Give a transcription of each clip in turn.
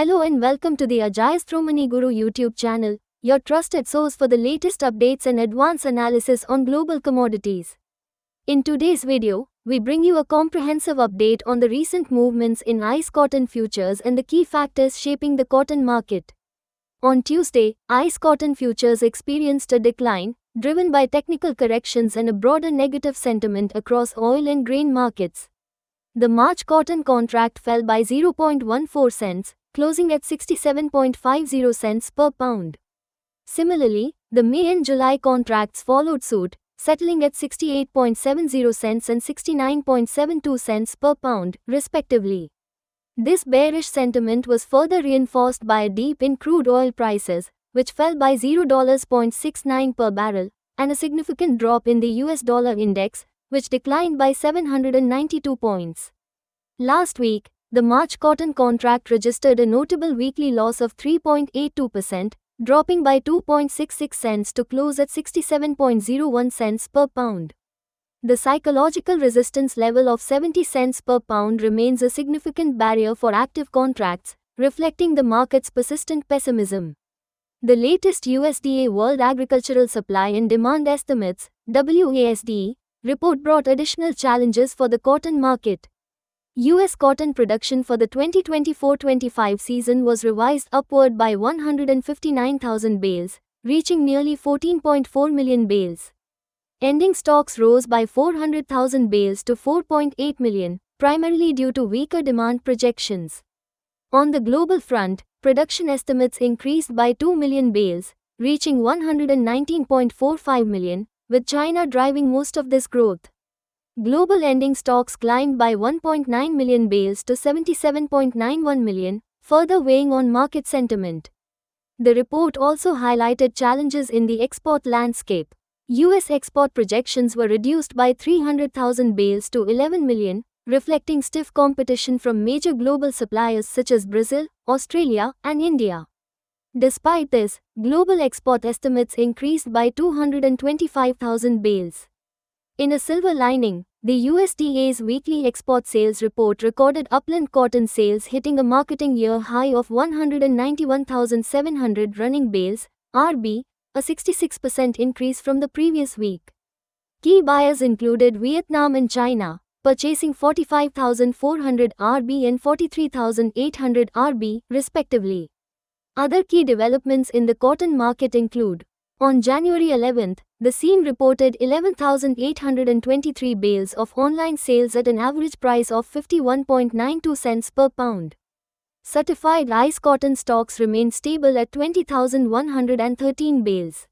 Hello and welcome to the Ajayastromani Guru YouTube channel, your trusted source for the latest updates and advanced analysis on global commodities. In today's video, we bring you a comprehensive update on the recent movements in ICE cotton futures and the key factors shaping the cotton market. On Tuesday, ICE cotton futures experienced a decline, driven by technical corrections and a broader negative sentiment across oil and grain markets. The March cotton contract fell by 0.14 cents, closing at 67.50 cents per pound. Similarly, the May and July contracts followed suit, settling at 68.70 cents and 69.72 cents per pound, respectively. This bearish sentiment was further reinforced by a dip in crude oil prices, which fell by $0.69 per barrel, and a significant drop in the US dollar index, which declined by 792 points. Last week, the March cotton contract registered a notable weekly loss of 3.82%, dropping by 2.66 cents to close at 67.01 cents per pound. The psychological resistance level of 70 cents per pound remains a significant barrier for active contracts, reflecting the market's persistent pessimism. The latest USDA World Agricultural Supply and Demand Estimates (WASDE) report brought additional challenges for the cotton market. U.S. cotton production for the 2024-25 season was revised upward by 159,000 bales, reaching nearly 14.4 million bales. Ending stocks rose by 400,000 bales to 4.8 million, primarily due to weaker demand projections. On the global front, production estimates increased by 2 million bales, reaching 119.45 million, with China driving most of this growth. Global ending stocks climbed by 1.9 million bales to 77.91 million, further weighing on market sentiment. The report also highlighted challenges in the export landscape. U.S. export projections were reduced by 300,000 bales to 11 million, reflecting stiff competition from major global suppliers such as Brazil, Australia, and India. Despite this, global export estimates increased by 225,000 bales. In a silver lining, the USDA's weekly export sales report recorded upland cotton sales hitting a marketing year high of 191,700 running bales, RB, a 66% increase from the previous week. Key buyers included Vietnam and China, purchasing 45,400 RB and 43,800 RB, respectively. Other key developments in the cotton market include: on January 11th, the scene reported 11,823 bales of online sales at an average price of 51.92 cents per pound. Certified ICE cotton stocks remained stable at 20,113 bales.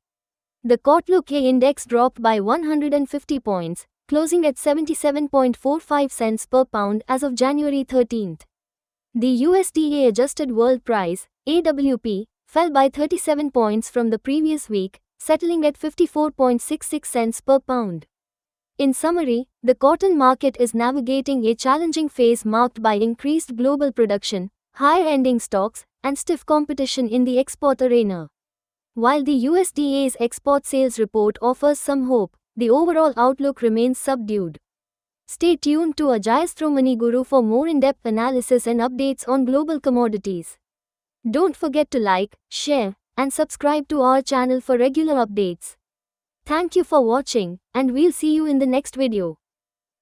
The Kotlo index dropped by 150 points, closing at 77.45 cents per pound as of January 13th. The USDA adjusted world price, AWP, fell by 37 points from the previous week, settling at 54.66 cents per pound. In summary, the cotton market is navigating a challenging phase marked by increased global production, higher ending stocks, and stiff competition in the export arena. While the USDA's export sales report offers some hope, the overall outlook remains subdued. Stay tuned to Ajayastromani Guru for more in-depth analysis and updates on global commodities. Don't forget to like, share, and subscribe to our channel for regular updates. Thank you for watching, and we'll see you in the next video.